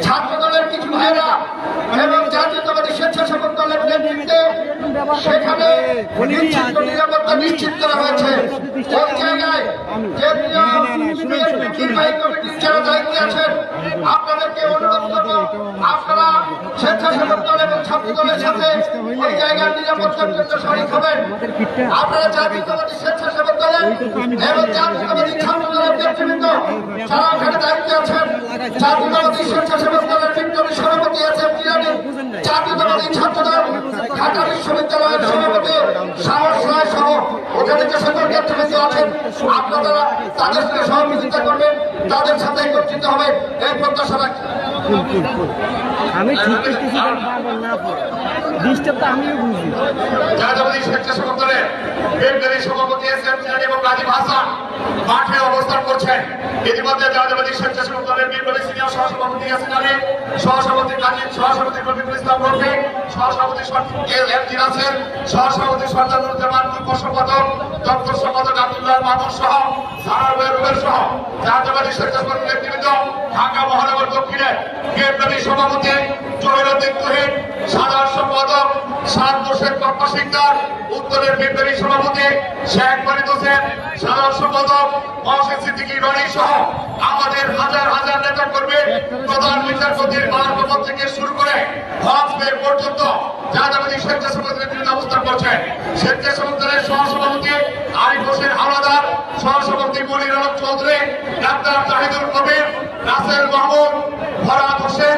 ছাত্র দলের কিছু ভাইরা এবং জাতীয়তাবাদী স্বেচ্ছাসেবক দলের নেতৃত্বে সেখানে নিরাপত্তা নিশ্চিত করা হয়েছে। ওই জায়গায় কেন্দ্রীয় নির্বাহী কমিটির যারা দায়িত্বে আছেন আপনাদেরকে অনুরোধ করব, আপনারা স্বেচ্ছাসেবক দল এবং ছাত্র দলের সাথে ওই জায়গার নিরাপত্তার জন্য শরিক হবেন। আপনারা জাতীয়তাবাদী স্বেচ্ছাসেবক দলের এবং জাতীয়তাবাদী ছাত্র দলের নেতৃবৃন্দ যারা ওখানে দায়িত্বে আছেন, জাতীয়তাবাদী স্বেচ্ছাসেবক দলের বিপ্লবী সভাপতি এস.এম. জিলানী, জাতীয়তাবাদী ছাত্র দল ঢাকা বিশ্ববিদ্যালয়ের সভাপতি সাহস রায় সহ ওখানে যে সকল নেতৃবৃন্দ আছেন আপনারা তাদের সাথে সহযোগিতা করবেন, তাদের সাথে একত্রিত হবেন এই প্রত্যাশা রাখি। আমি ঠিক করতেছি না ডিস্টার্ব তো আমিও বুঝি। জাতীয়তাবাদী স্বেচ্ছাসেবক দলের বিপ্লবী সভাপতি এস.এম. জিলানী এবং রাজীব হাসান মাঠে অবস্থান করছেন। ইতিমধ্যে জাতীয়তাবাদী স্বেচ্ছাসেবক দলের বিপ্লবী সিনিয়র সহসভাপতি ইয়াসিন আলী, সহসভাপতি কাজী, সহসভাপতি রফিকুল ইসলাম রফিক, সহসভাপতি এম জি নাসির, সহসভাপতি সরদারুজ্জামান, যুগ্ম সম্পাদক দপ্তর সম্পাদক আব্দুল্লাহ মাহমুদ সহ সারাবের সহ জাতীয়তাবাদী স্বেচ্ছাসেবক নেতৃবৃন্দ ঢাকা মহানগর দক্ষিণের বিপ্লবী সভাপতি জহিরুদ্দিন তুহিন, সাধারণ সম্পাদক সাদ হোসেন কপ্পা সিকদার, উত্তরের বিপ্লবী সভাপতি শেখ ফরিদ হোসেন, সাধারণ সম্পাদক মহসিন সিদ্দিকী রনি সহ আমাদের হাজার হাজার নেতা কর্মী প্রধান বিচারপতির বাসভবন থেকে শুরু করে হজ বের পর্যন্ত জাতীয়তাবাদী স্বেচ্ছাসেবক নেতৃত্ব অবস্থান করছেন। স্বেচ্ছাসেবক দলের সহসভাপতি আরিফ হোসেন হাওলাদার, সহসভাপতি মনির আলম চৌধুরী, ডাক্তার জাহিদুল কবির, নাসের মাহমুদ, ফরহাদ হোসেন,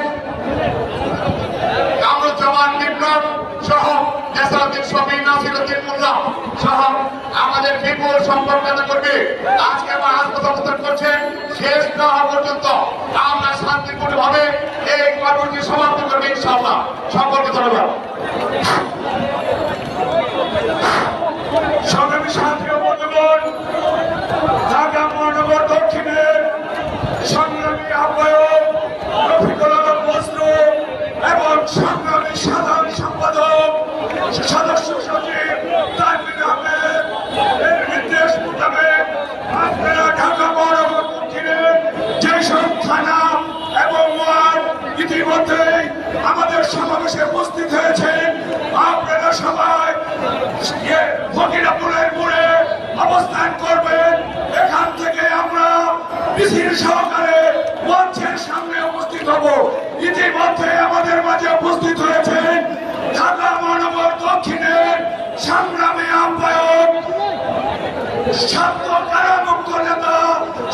কামরুজ্জামান বিপ্লব সহ নেসারউদ্দিন শফি, নাসিরউদ্দিন মোল্লা সহ আমাদের বিপুল সংখ্যক নেতা কর্মী আজকে আমার হাসপাতাল অবস্থান করছেন। শেষ না হওয়া পর্যন্ত আমরা শান্তিপূর্ণভাবে এই কর্মসূচি সমাপ্ত করবে ইনশাআল্লাহ। সকলকে ধন্যবাদ। সংগ্রামী সাথী ও বন্ধুগণ, ঢাকা মহানগর দক্ষিণের সংগ্রামী আহ্বায়ক রফিকুল আলম বসরু এবং সংগ্রামী সাধারণ সম্পাদক সদস্য সচিব তাজমির আহমেদ এর নির্দেশ মোতাবেক আপনারা ঢাকা মহানগর দক্ষিণের যেসব থানা এবং ওয়ার্ড ইতিমধ্যেই আমাদের সমাবেশে উপস্থিত হয়েছেন, আপনারা সবাই ফকিরাপুরের মোড়ে অবস্থান করবেন। এখান থেকে আমরা মিছিল সহকারে মঞ্চের সামনে উপস্থিত হব। ইতিমধ্যে আমাদের মাঝে উপস্থিত হয়েছেন ঢাকা মহানগর দক্ষিণের সংগ্রামী আহ্বায়ক ছাত্র কারামুক্ত নেতা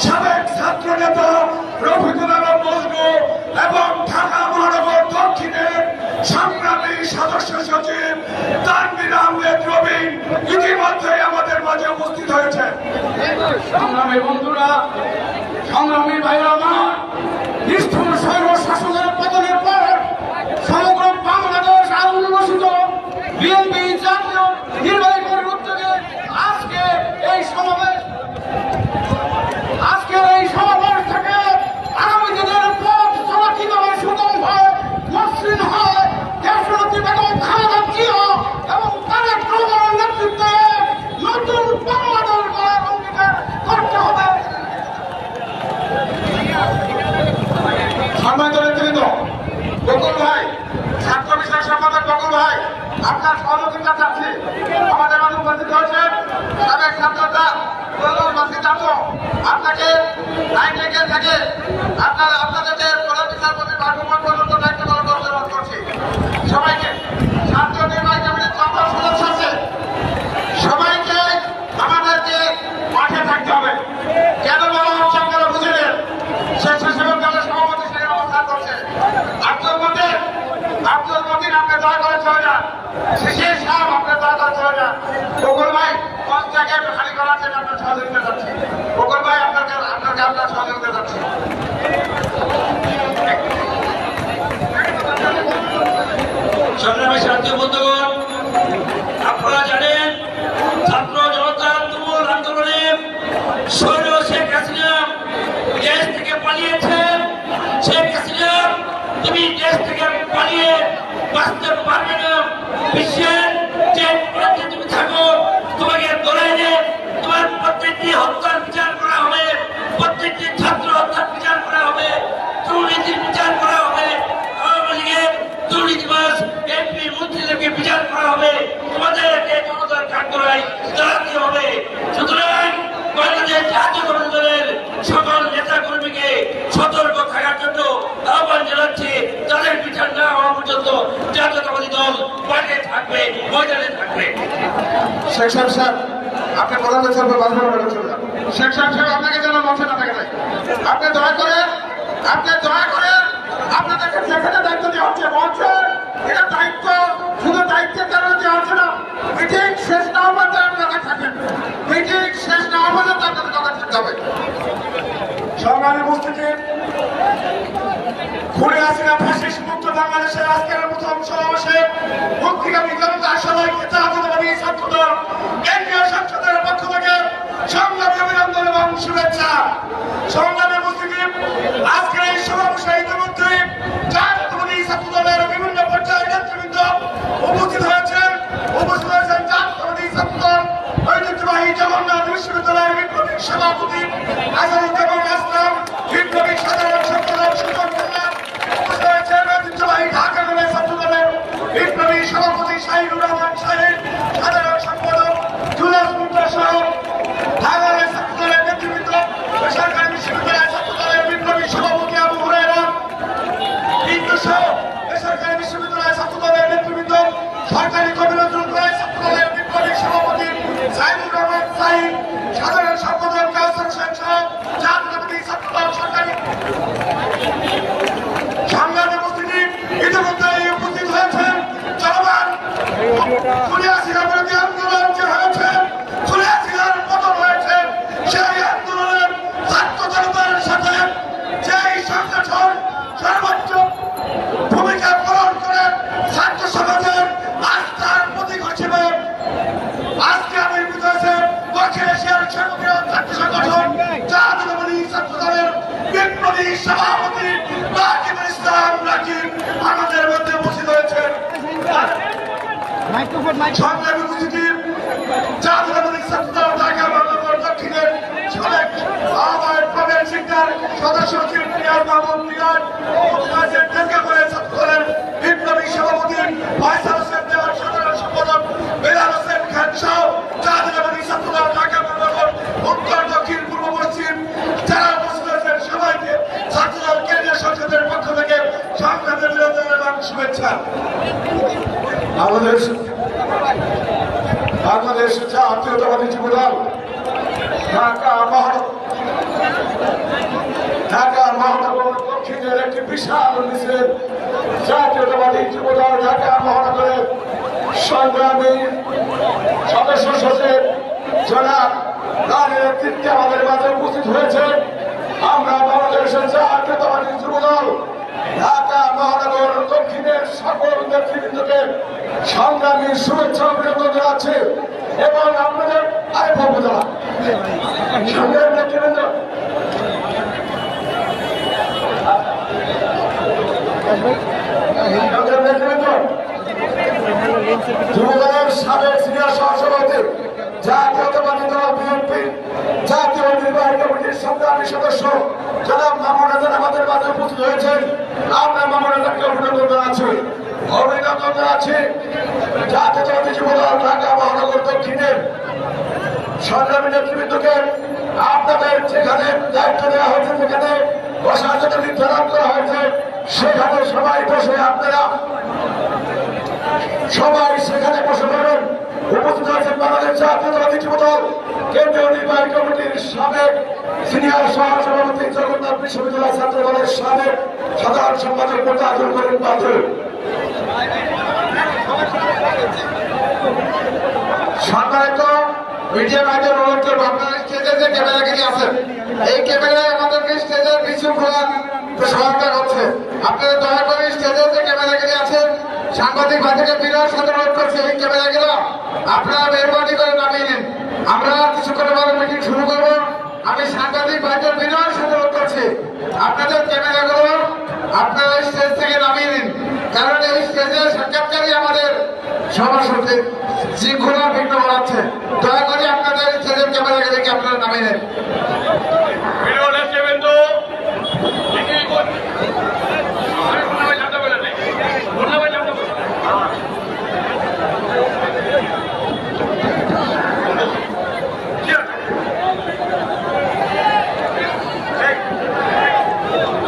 সাবেক সংগ্রামী বন্ধুরা, সংগ্রামী ভাইরা আমার, নিষ্ঠুর সর্বশাসনের পতনের পর সমগ্র বাংলাদেশ আর উন্মোচিত বিএনপি জাতীয় নির্বাহী কমিটির উদ্যোগে আজকের এই সমাবেশ থেকে আগামী দিনের পথ চলা কিভাবে সুগম হয়, মসৃণ হয়, দেশনেত্রী বেগম খালেদা জিয়া এবং তারেক রহমানের নেতৃত্বে নতুন বাংলাদেশ গড়ার অঙ্গীকার করতে হবে। সম্মানিত নেতৃবৃন্দ, বকুল ভাই, ছাত্র বিষয় সম্পাদক বকুল ভাই, আপনার সহযোগিতা চাচ্ছি। আমাদের মাঝে উপস্থিত হয়েছেন সাবেক ছাত্ররা আপনাকে থেকে আপনাদের প্রধান বিচারপতির বাসভবন পর্যন্ত দায়িত্ব পালন করতে অনুরোধ করছি। সবাইকে ছাত্র নির্বাহী কমিটির যত সদস্য আছে সবাইকে আমাদেরকে মাঠে থাকতে হবে। কেন বলা হচ্ছে আপনারা বুঝে নেন। স্বেচ্ছাসেবক দলের সভাপতি সেখানে অবস্থান করছে। আব্দুল মতিন আপনি দয়া করে চলে যান। শিশির সাহেব আপনি দয়া করে চলে যান। বকুল ভাই মঞ্চ থেকে একটু খালি করার জন্য আপনার সহযোগিতা যাচ্ছি। বকুল ভাই আপনার সহযোগিতা যাচ্ছি। সংগ্রামী সাথী বন্ধুগণ, আপনারা জানেন ছাত্র জনতা তুমুল আন্দোলনে সৈন্য শেখ হাসিনা দেশ থেকে পালিয়েছেন। শেখ হাসিনা, তুমি দেশ থেকে পালিয়ে বাঁচতে পারবে না। বিশ্বের যে প্রান্তে তুমি থাকো, তোমাকে ধরে এনে তোমার প্রত্যেকটি হত্যার বিচার করা হবে, প্রত্যেকটি ছাত্র হত্যার বিচার করা হবে, দুর্নীতির বিচার করা হবে, আওয়ামী লীগের দুর্নীতিবাজ এমপি মন্ত্রীদেরকে বিচার করা হবে। তোমাদের এই জনতার কাঠগড়ায় দাঁড়াতে হবে। সুতরাং বাংলাদেশ জাতীয়তাবাদী দলের সকল নেতা কর্মীকে সতর্ক থাকার জন্য আহ্বান জানাচ্ছি। তাদের বিচার না হওয়া পর্যন্ত জাতীয়তাবাদী দল মাঠে থাকবে, ময়দানে থাকবে। শেখ সাহেব, আপনি প্রধান বিচারপতি বাসভবনে চলে যান। শেখ সাহেব আপনাকে যেন মঞ্চে না থাকে নাই। আপনি দয়া করে আপনাদেরকে যেখানে দায়িত্ব দেওয়া হচ্ছে মঞ্চে, এটা দায়িত্ব শুধু দায়িত্বের কারণে দেওয়া হচ্ছে না। মিটিং শেষ না হওয়ার আপনারা থাকেন। মিটিং শেষ না হওয়ার আপনাদের কথা থাকতে হবে। সংগ্রামী উপস্থিতি, ঘুরে আসিনা ফ্যাসিস্ট মুক্ত বাংলাদেশের আজকের প্রথম সমাবেশে মুক্তিকামী জনতা সবাইকে জাতীয়তাবাদী ছাত্রদল কেন্দ্রীয় সংসদের পক্ষ থেকে সংগ্রামী অভিনন্দন এবং শুভেচ্ছা। সংগ্রামী উপস্থিতি, আজকের এই সমাবেশে ইতিমধ্যে জাতীয়তাবাদী ছাত্রদলের বিভিন্ন পর্যায়ের নেতৃবৃন্দ উপস্থিত হয়েছেন। জাতীয়তাবাদী ছাত্রদল ঐতিহ্যবাহী জগন্নাথ বিশ্ববিদ্যালয়ের বিপ্লবী সভাপতি আসাদুজ্জামান আসলাম, বিপ্লবী সাধারণ সম্পাদক সুজন মোল্লা, উপস্থিত হয়েছেন ঐতিহ্যবাহী ঢাকা কলেজ ছাত্রদলের বিপ্লবী সভাপতি শাহিনুর রহমান সাহেব, সাধারণ সম্পাদক জুলাস মুন্ডা সহ ঢাকা কলেজ ছাত্রদলের নেতৃবৃন্দ, বেসরকারি বিশ্ববিদ্যালয় ছাত্রদলের বিপ্লবী সভাপতি আবু হুরায়রা বিন্দু সহ বেসরকারি বিশ্ববিদ্যালয় ছাত্রদলের নেতৃবৃন্দ, সরকারি কবি নজরুল কলেজ ছাত্রদলের বিপ্লবী সভাপতি সাইদুর রহমান সাহিদ, সাধারণ সম্পাদক কাউসার হোসেন সহ জাতীয়তাবাদী ছাত্রদল সরকারি সংগ্রামী উপস্থিতি ইতিমধ্যে উপস্থিত হয়েছেন। চলমান খুলিয়াছিলার বিরোধী আন্দোলন যে হয়েছে, খুলিয়াছিলার পতন হয়েছে, সেই আন্দোলনের ছাত্র জনতার সাথে যেই সংগঠন সর্বোচ্চ ভূমিকা পালন করে ছাত্র সমাজের আস্থার প্রতীক হিসেবে আজকে আবির্ভূত হয়েছে দক্ষিণ এশিয়ার সর্ববৃহৎ ছাত্র সংগঠন জাতীয়তাবাদী ছাত্রদলের বিপ্লবী সভাপতি রাকিবুল ইসলাম রাকিব আমাদের মধ্যে উপস্থিত হয়েছেন। সংগ্রামী উপস্থিতি, জাতীয়তাবাদী ছাত্রদল ঢাকা মহানগর দক্ষিণের সাবেক আহ্বায়ক প্রবীণ সিকদার, সদস্য সচিব প্রিয়ার মাহমুদ মিরাজ, উপস্থিত হয়েছেন ঢাকা কলেজ ছাত্রদলের বিপ্লবী সভাপতি ফয়সাল হোসেন দেওয়ান, সাধারণ সম্পাদক বেলাল হোসেন খান সহ জাতীয়তাবাদী ছাত্রদল ঢাকা মহানগর উত্তর দক্ষিণ পূর্ব পশ্চিম যারা উপস্থিত হয়েছেন সবাইকে ছাত্রদল কেন্দ্রীয় সংসদের পক্ষ থেকে সংগ্রামী অভিনন্দন এবং শুভেচ্ছা। বাংলাদেশ জাতীয়তাবাদী যুবদল ঢাকা মহানগর দক্ষিণের একটি বিশাল মিছিল জাতীয়তাবাদী যুবদল ঢাকা মহানগরের সংগ্রামী সদস্য সচিব জনাব তাদের নেতৃত্বে আমাদের মাঝে উপস্থিত হয়েছে। আমরা বাংলাদেশের জাতীয়তাবাদী যুবদল ঢাকা মহানগর দক্ষিণের সকল নেতৃবৃন্দকে সংগ্রামী শুভেচ্ছা অভিনন্দন জানাচ্ছি এবং আপনাদের আরেক উপজেলা সংগ্রামী নেতৃবৃন্দ যুবদলের সাবেক সিনিয়র সহসভাপতি জাতীয়তাবাদী দল বিএনপি জাতীয় নির্বাহী কমিটির সংগ্রামী সদস্য জনাব মামুন হাসান আমাদের মাঝে উপস্থিত হয়েছেন। আমরা মামুন হাসানকে অভিনন্দন জানাচ্ছি জাতীয়তাবাদী যুবদল ঢাকা মহানগর দক্ষিণের সংগ্রামী নেতৃবৃন্দকে আপনাদের যেখানে দায়িত্ব দেওয়া হয়েছে, যেখানে বসার জন্য নির্ধারণ করা হয়েছে, সেখানে সবাই বসে আপনারা সবাই সেখানে বসে পড়বেন। উপস্থিত আছেন বাংলাদেশ জাতীয়তাবাদী যুবদল কেন্দ্রীয় নির্বাহী কমিটির সাবেক সিনিয়র সহসভাপতি জগন্নাথ বিশ্ববিদ্যালয় ছাত্র দলের সাবেক সাধারণ সম্পাদক মোতাজুল করিম বাদল, সম্মানিত মিডিয়া ভাইদের অনুরোধ করবো আপনারা স্টেজে যে ক্যামেরাগিরি আছেন এই ক্যামেরায় আমাদেরকে স্টেজের বিশৃঙ্খলা সহায়তা করছে। আপনারা দয়া করে স্টেজে যে ক্যামেরাগিরি আছেন সাংবাদিক ভাইদেরকে বিরাট সাথে অনুরোধ করছে এই ক্যামেরাগুলো আপনারা মেহরবানি করে নামিয়ে নিন। আমরা কিছুক্ষণের পরে মিটিং শুরু করবো। আমি সাংবাদিক ভাইদের বিরাট সাথে অনুরোধ করছি আপনাদের ক্যামেরাগুলো আপনারা স্টেজ থেকে নামিয়ে নিন, কারণ এই স্টেজে সাক্ষাৎকারই আমাদের সমাজে শৃঙ্খলা বিঘ্ন বাড়াচ্ছে। দয়া করে আপনাদের স্টেজের ক্যামেরাগুলিকে আপনারা নামিয়ে নেন।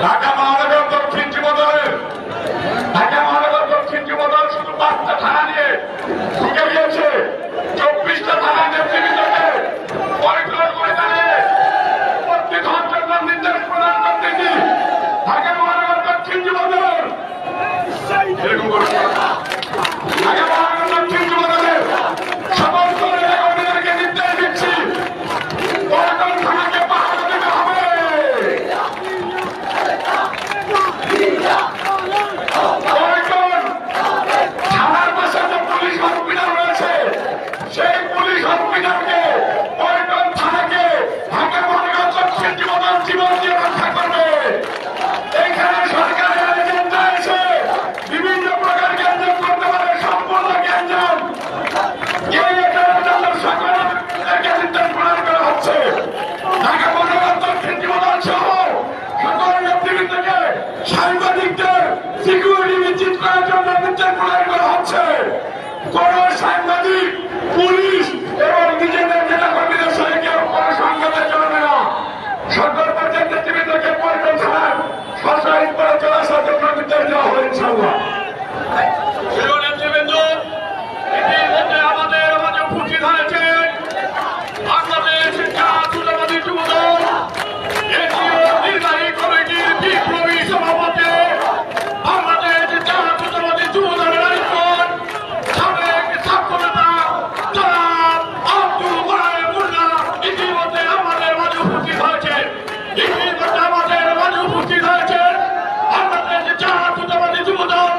ঢাকা মহানগর দক্ষিণ যুবদলের ঢাকা মহানগর দক্ষিণ যুবদল শুধু 5টা থানা নিয়ে ঢুকে গিয়েছে। 24টা থানা নেতৃবৃন্দকে পরিচালনা করে দাঁড়িয়ে উপস্থিত হওয়ার জন্য নির্দেশ প্রদান করতেছি। ঢাকা মহানগর দক্ষিণ যুবদল এরকম করে ঢাকা মহানগর দক্ষিণ যুবদলের সমস্ত নেতাকর্মীদেরকে নির্দেশ দিচ্ছি পল্টন থানাকে পাহারা দিতে হবে। থানার পাশে যে পুলিশ হসপিটাল রয়েছে সেই পুলিশ হসপিটালকে পল্টন থানাকে ঢাকা মহানগর দক্ষিণ যুবদল জীবন দিয়ে রক্ষা করবে। এইখানে সরকারের এজেন্ডা এসে বিভিন্ন প্রকার গ্যাঞ্জাম করতে পারে, সম্পূর্ণ গ্যাঞ্জাম এই এটার জন্য সকলকে নির্দেশ প্রদান করা হচ্ছে। ঢাকা মহানগর দক্ষিণ যুবদল সহ সকল নেতৃবৃন্দকে সাংবাদিকদের সিকিউরিটি নিশ্চিত করার জন্য নির্দেশ প্রদান করা হচ্ছে। কোন সাংবাদিক, পুলিশ এবং নিজেদের নেতা কর্মীদের সঙ্গে কেউ কোনো সংঘাতে চলবে না। সকল পর্যায়ের নেতৃবৃন্দকে পল্টন থানার সরকারি করে চলে আসার জন্য নির্দেশ দেওয়া হবে ইনশাআল্লাহ। নেতৃবৃন্দ ইতিমধ্যে আমাদের মাঝে উপস্থিত হয়েছে বাংলাদেশ জাতীয়তাবাদী যুবদল এটিও নির্বাহী কমিটির বিপ্লবী সভাপতি, বাংলাদেশ জাতীয়তাবাদী যুবদলের আইকন, সাবেক ছাত্র নেতা জনাব আব্দুল গোলাম মোল্লা ইতিমধ্যে আমাদের মাঝে উপস্থিত হয়েছে। বাংলাদেশ জাতীয়তাবাদী যুবদল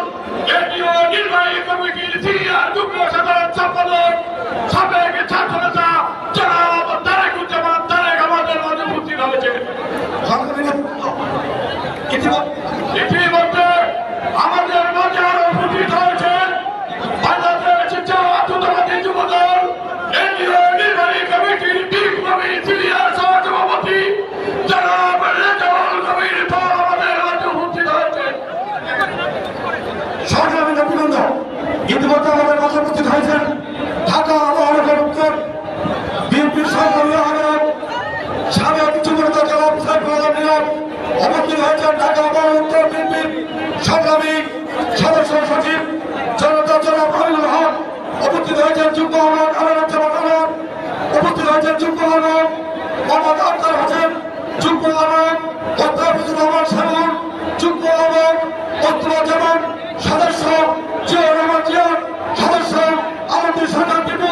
এটিও নির্বাহী কমিটির সিনিয়র যুগ্ম সাধারণ সম্পাদক, সাবেক ছাত্র নেতা জনাব তারেকুজ্জামান তারেক আমাদের মাঝে উপস্থিত হয়েছে। ইতিমধ্যে আমাদের মাঝে আরো উপস্থিত হয়েছে বাংলাদেশ জাতীয়তাবাদী যুবদল এটিও নির্বাহী কমিটির বিপ্লবী সিনিয়র সহসভাপতি জনাব রেজাউল কবির পাল আমাদের মাঝে উপস্থিত হয়েছে। সংগ্রামী নেতৃবৃন্দ ইতিমধ্যে আমাদের মাঝে উপস্থিত হয়েছেন ঢাকা মহানগর উত্তর বিএনপির সংগ্রামী আহ্বায়ক সাবেক যুবনেতা জনাব সাইফুল আলম উপস্থিত হয়েছেন ঢাকা মহানগর উত্তর বিএনপির সংগ্রামী সদস্য সচিব জনতা জনাব আমিনুল হক, উপস্থিত হয়েছেন যুগ্ম আহ্বায়ক আমিনুজ্জামান আলম, উপস্থিত হয়েছেন যুগ্ম আহ্বায়ক মোহাম্মদ আখতার হোসেন, যুগ্ম আহ্বায়ক অধ্যাপক রহমান সামুন, যুগ্ম আহ্বায়ক অত্র সদস্য জিয়া রহমান জিয়া, সদস্য আমাদের সরকার টিপু,